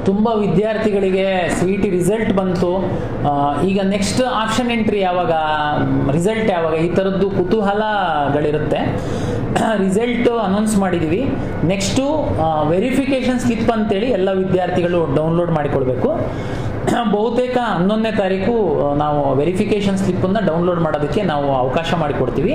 ತುಂಬ ವಿದ್ಯಾರ್ಥಿಗಳಿಗೆ CET result ಬಂತು, ಈಗ ನೆಕ್ಸ್ಟ್ ಆಪ್ಷನ್ ಎಂಟ್ರಿ ಯಾವಾಗ, ರಿಸಲ್ಟ್ ಯಾವಾಗ, ಈ ಥರದ್ದು ಕುತೂಹಲಗಳಿರುತ್ತೆ. ರಿಸಲ್ಟ್ ಅನೌನ್ಸ್ ಮಾಡಿದ್ದೀವಿ. ನೆಕ್ಸ್ಟು ವೆರಿಫಿಕೇಷನ್ ಸ್ಲಿಪ್ ಅಂತೇಳಿ ಎಲ್ಲ ವಿದ್ಯಾರ್ಥಿಗಳು ಡೌನ್ಲೋಡ್ ಮಾಡಿಕೊಳ್ಬೇಕು. ಬಹುತೇಕ 11ನೇ ತಾರೀಕು ನಾವು ವೆರಿಫಿಕೇಷನ್ ಸ್ಲಿಪ್ಪನ್ನು ಡೌನ್ಲೋಡ್ ಮಾಡೋದಕ್ಕೆ ನಾವು ಅವಕಾಶ ಮಾಡಿಕೊಡ್ತೀವಿ.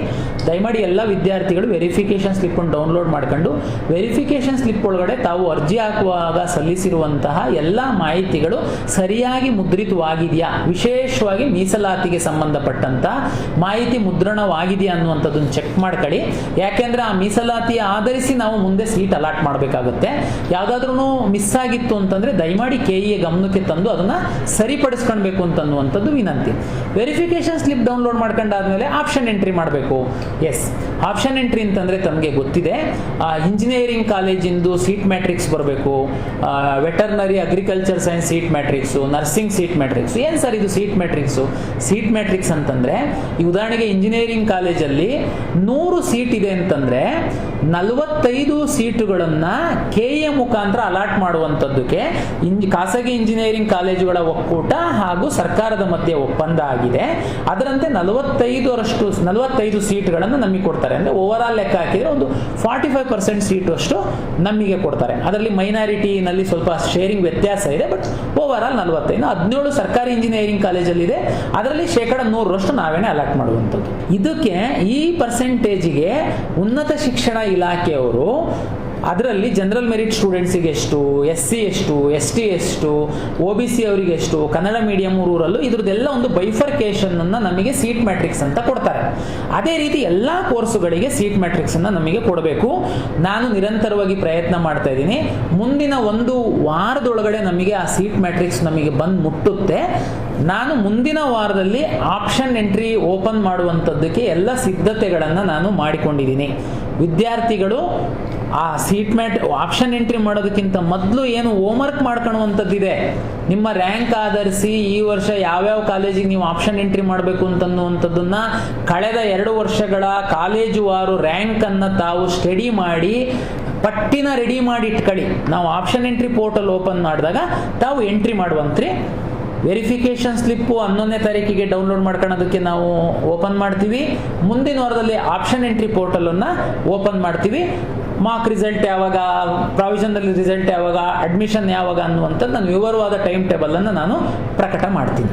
ದಯಮಾಡಿ ಎಲ್ಲ ವಿದ್ಯಾರ್ಥಿಗಳು ವೆರಿಫಿಕೇಷನ್ ಸ್ಲಿಪ್ಪನ್ನು ಡೌನ್ಲೋಡ್ ಮಾಡ್ಕೊಂಡು ವೆರಿಫಿಕೇಷನ್ ಸ್ಲಿಪ್ ಒಳಗಡೆ ತಾವು ಅರ್ಜಿ ಹಾಕುವಾಗ ಸಲ್ಲಿಸಿರುವಂತಹ ಎಲ್ಲ ಮಾಹಿತಿಗಳು ಸರಿಯಾಗಿ ಮುದ್ರಿತವಾಗಿದೆಯಾ, ವಿಶೇಷವಾಗಿ ಮೀಸಲಾತಿಗೆ ಸಂಬಂಧಪಟ್ಟಂತ ಮಾಹಿತಿ ಮುದ್ರಣವಾಗಿದೆಯಾ ಅನ್ನುವಂಥದ್ದನ್ನು ಚೆಕ್ ಮಾಡ್ಕೊಳ್ಳಿ. ಯಾಕೆಂದ್ರೆ ಆ ಮೀಸಲಾತಿ ಆಧರಿಸಿ ನಾವು ಮುಂದೆ ಸೀಟ್ ಅಲಾಟ್ ಮಾಡಬೇಕಾಗುತ್ತೆ. ಯಾವುದಾದ್ರೂ ಮಿಸ್ ಆಗಿತ್ತು ಅಂತಂದ್ರೆ ದಯಮಾಡಿ KE ಗಮನಕ್ಕೆ ತಂದು ಅದನ್ನ ಸರಿಪಡಿಸ್ಕೊಳ್ಬೇಕು ಅಂತನ್ನುವಂಥದ್ದು ವಿನಂತಿ. ವೆರಿಫಿಕೇಶನ್ ಸ್ಲಿಪ್ ಡೌನ್ಲೋಡ್ ಮಾಡ್ಕೊಂಡಾದ್ಮೇಲೆ ಆಪ್ಷನ್ ಎಂಟ್ರಿ ಮಾಡಬೇಕು. ಎಸ್, ಆಪ್ಷನ್ ಎಂಟ್ರಿ ಅಂತಂದ್ರೆ ತಮಗೆ ಗೊತ್ತಿದೆ, ಇಂಜಿನಿಯರಿಂಗ್ ಕಾಲೇಜಿಂದು ಸೀಟ್ ಮ್ಯಾಟ್ರಿಕ್ಸ್ ಬರಬೇಕು, veterinary agriculture science seat matrix, nursing seat matrix. ಏನು ಸರ್ ಇದು ಸೀಟ್ ಮ್ಯಾಟ್ರಿಕ್ಸ್? ಸೀಟ್ ಮ್ಯಾಟ್ರಿಕ್ಸ್ ಅಂತಂದ್ರೆ ಈ ಉದಾಹರಣೆಗೆ ಇಂಜಿನಿಯರಿಂಗ್ ಕಾಲೇಜಲ್ಲಿ 100 ಸೀಟ್ ಇದೆ ಅಂತಂದ್ರೆ 45 ಸೀಟುಗಳನ್ನ KE ಮುಖಾಂತರ ಅಲಾಟ್ ಮಾಡುವಂಥದ್ದಕ್ಕೆ ಖಾಸಗಿ ಇಂಜಿನಿಯರಿಂಗ್ ಕಾಲೇಜುಗಳ ಒಕ್ಕೂಟ ಹಾಗೂ ಸರ್ಕಾರದ ಮಧ್ಯೆ ಒಪ್ಪಂದ ಆಗಿದೆ. ಅದರಂತೆ 45 ಸೀಟ್ಗಳನ್ನು ನಮಗೆ ಕೊಡ್ತಾರೆ. ಅಂದ್ರೆ ಓವರ್ ಆಲ್ ಲೆಕ್ಕ ಹಾಕಿದ್ರೆ ಒಂದು 45% ಸೀಟು ಅಷ್ಟು ನಮಗೆ ಕೊಡ್ತಾರೆ. ಅದರಲ್ಲಿ ಮೈನಾರಿಟಿನಲ್ಲಿ ಸ್ವಲ್ಪ ಶೇರಿಂಗ್ ವ್ಯತ್ಯಾಸ ಇದೆ, ಬಟ್ ಓವರ್ ಆಲ್ 45. 17 ಸರ್ಕಾರಿ ಇಂಜಿನಿಯರಿಂಗ್ ಕಾಲೇಜಲ್ಲಿ ಇದೆ, ಅದರಲ್ಲಿ 100% ನಾವೇನೆ ಅಲಾಟ್ ಮಾಡುವಂಥದ್ದು. ಇದಕ್ಕೆ ಈ ಪರ್ಸೆಂಟೇಜಿಗೆ ಉನ್ನತ ಶಿಕ್ಷಣ ಇಲಾಖೆಯವರು ಅದರಲ್ಲಿ ಜನರಲ್ ಮೆರಿಟ್ ಸ್ಟೂಡೆಂಟ್ಸಿಗೆ ಎಷ್ಟು, SC ಎಷ್ಟು, ST ಎಷ್ಟು, OBC ಅವರಿಗೆ ಎಷ್ಟು, ಕನ್ನಡ ಮೀಡಿಯಂ ರೂರಲ್ಲು, ಇದ್ರದ್ದೆಲ್ಲ ಒಂದು ಬೈಫರ್ಕೇಶನ್ ಅನ್ನ ನಮಗೆ ಸೀಟ್ ಮ್ಯಾಟ್ರಿಕ್ಸ್ ಅಂತ ಕೊಡ್ತಾರೆ. ಅದೇ ರೀತಿ ಎಲ್ಲಾ ಕೋರ್ಸುಗಳಿಗೆ ಸೀಟ್ ಮ್ಯಾಟ್ರಿಕ್ಸ್ ಅನ್ನ ನಮಗೆ ಕೊಡಬೇಕು. ನಾನು ನಿರಂತರವಾಗಿ ಪ್ರಯತ್ನ ಮಾಡ್ತಾ ಇದ್ದೀನಿ. ಮುಂದಿನ 1 ವಾರದೊಳಗಡೆ ನಮಗೆ ಆ ಸೀಟ್ ಮ್ಯಾಟ್ರಿಕ್ಸ್ ನಮಗೆ ಬಂದು ಮುಟ್ಟುತ್ತೆ. ನಾನು ಮುಂದಿನ ವಾರದಲ್ಲಿ ಆಪ್ಷನ್ ಎಂಟ್ರಿ ಓಪನ್ ಮಾಡುವಂಥದ್ದಕ್ಕೆ ಎಲ್ಲ ಸಿದ್ಧತೆಗಳನ್ನು ನಾನು ಮಾಡಿಕೊಂಡಿದ್ದೀನಿ. ವಿದ್ಯಾರ್ಥಿಗಳು ಆ ಆಪ್ಷನ್ ಎಂಟ್ರಿ ಮಾಡೋದಕ್ಕಿಂತ ಮೊದಲು ಏನು ಹೋಮ್ವರ್ಕ್ ಮಾಡ್ಕೊಳ್ಳುವಂಥದ್ದಿದೆ, ನಿಮ್ಮ ರ್ಯಾಂಕ್ ಆಧರಿಸಿ ಈ ವರ್ಷ ಯಾವ್ಯಾವ ಕಾಲೇಜಿಗೆ ನೀವು ಆಪ್ಷನ್ ಎಂಟ್ರಿ ಮಾಡಬೇಕು ಅಂತನ್ನುವಂಥದ್ದನ್ನ ಕಳೆದ 2 ವರ್ಷಗಳ ಕಾಲೇಜು ವಾರು ರ್ಯಾಂಕ್ ಅನ್ನ ತಾವು ಸ್ಟಡಿ ಮಾಡಿ ಪಟ್ಟಿನ ರೆಡಿ ಮಾಡಿ ಇಟ್ಕೊಳ್ಳಿ. ನಾವು ಆಪ್ಷನ್ ಎಂಟ್ರಿ ಪೋರ್ಟಲ್ ಓಪನ್ ಮಾಡಿದಾಗ ತಾವು ಎಂಟ್ರಿ ಮಾಡುವಂತ್ರಿ. ವೆರಿಫಿಕೇಶನ್ ಸ್ಲಿಪ್ಪು 11ನೇ ತಾರೀಕಿಗೆ ಡೌನ್ಲೋಡ್ ಮಾಡ್ಕೊಳ್ಳೋದಕ್ಕೆ ನಾವು ಓಪನ್ ಮಾಡ್ತೀವಿ. ಮುಂದಿನ ವಾರದಲ್ಲಿ ಆಪ್ಷನ್ ಎಂಟ್ರಿ ಪೋರ್ಟಲ್ ಅನ್ನ ಓಪನ್ ಮಾಡ್ತೀವಿ. ಮಾರ್ಕ್ ರಿಸಲ್ಟ್ ಯಾವಾಗ, ಪ್ರಾವಿಷನಲ್ ರಿಸಲ್ಟ್ ಯಾವಾಗ, ಅಡ್ಮಿಷನ್ ಯಾವಾಗ ಅನ್ನುವಂಥದ್ದು ನಾನು ವಿವರವಾದ ಟೈಮ್ ಟೇಬಲ್ ಅನ್ನು ನಾನು ಪ್ರಕಟ ಮಾಡ್ತೀನಿ.